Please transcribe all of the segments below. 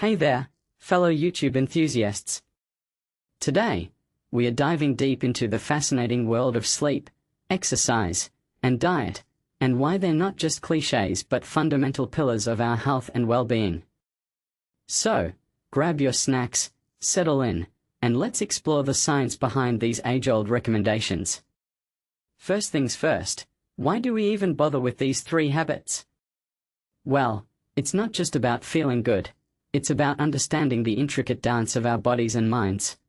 Hey there, fellow YouTube enthusiasts. Today, we are diving deep into the fascinating world of sleep, exercise, and diet, and why they're not just cliches but fundamental pillars of our health and well-being. So, grab your snacks, settle in, and let's explore the science behind these age-old recommendations. First things first, why do we even bother with these 3 habits? Well, it's not just about feeling good. It's about understanding the intricate dance of our bodies and minds.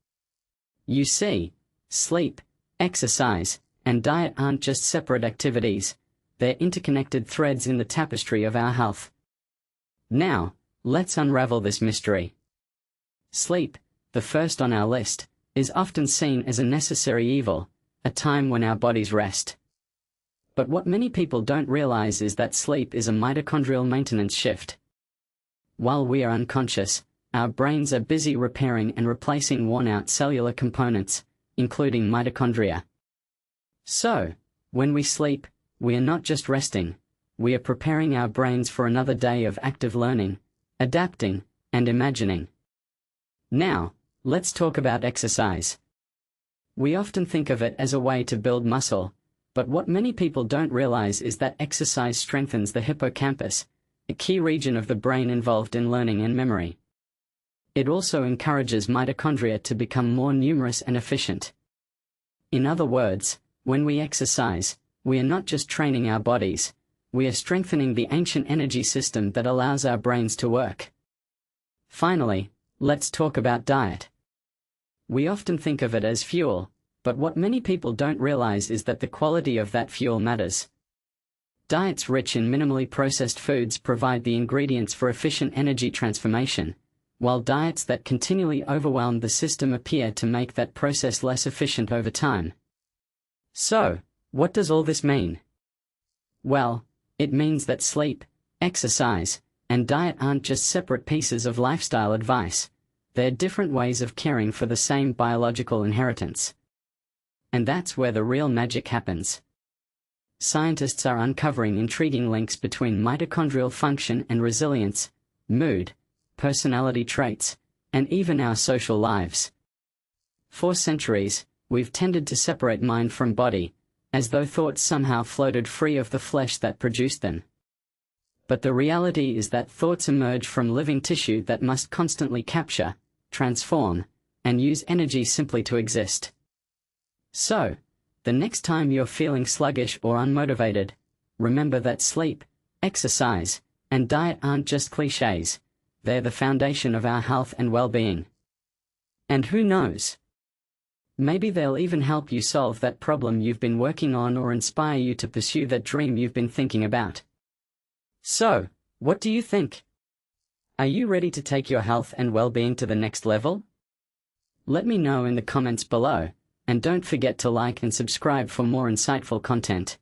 You see, sleep, exercise, and diet aren't just separate activities, they're interconnected threads in the tapestry of our health. Now, let's unravel this mystery. Sleep, the first on our list, is often seen as a necessary evil, a time when our bodies rest. But what many people don't realize is that sleep is a mitochondrial maintenance shift. While we are unconscious, our brains are busy repairing and replacing worn-out cellular components, including mitochondria. So, when we sleep, we are not just resting, we are preparing our brains for another day of active learning, adapting, and imagining. Now, let's talk about exercise. We often think of it as a way to build muscle, but what many people don't realize is that exercise strengthens the hippocampus, a key region of the brain involved in learning and memory. It also encourages mitochondria to become more numerous and efficient. In other words, when we exercise, we are not just training our bodies, we are strengthening the ancient energy system that allows our brains to work. Finally, let's talk about diet. We often think of it as fuel, but what many people don't realize is that the quality of that fuel matters. Diets rich in minimally processed foods provide the ingredients for efficient energy transformation, while diets that continually overwhelm the system appear to make that process less efficient over time. So, what does all this mean? Well, it means that sleep, exercise, and diet aren't just separate pieces of lifestyle advice, they're different ways of caring for the same biological inheritance. And that's where the real magic happens. Scientists are uncovering intriguing links between mitochondrial function and resilience, mood, personality traits, and even our social lives. For centuries, we've tended to separate mind from body, as though thoughts somehow floated free of the flesh that produced them. But the reality is that thoughts emerge from living tissue that must constantly capture, transform, and use energy simply to exist. So, the next time you're feeling sluggish or unmotivated, remember that sleep, exercise, and diet aren't just cliches, they're the foundation of our health and well-being. And who knows? Maybe they'll even help you solve that problem you've been working on or inspire you to pursue that dream you've been thinking about. So, what do you think? Are you ready to take your health and well-being to the next level? Let me know in the comments below. And don't forget to like and subscribe for more insightful content.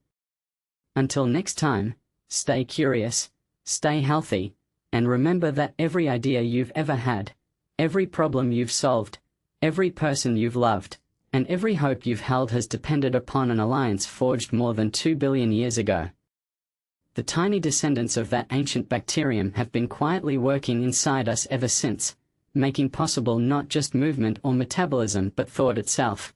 Until next time, stay curious, stay healthy, and remember that every idea you've ever had, every problem you've solved, every person you've loved, and every hope you've held has depended upon an alliance forged more than 2 billion years ago. The tiny descendants of that ancient bacterium have been quietly working inside us ever since, making possible not just movement or metabolism but thought itself.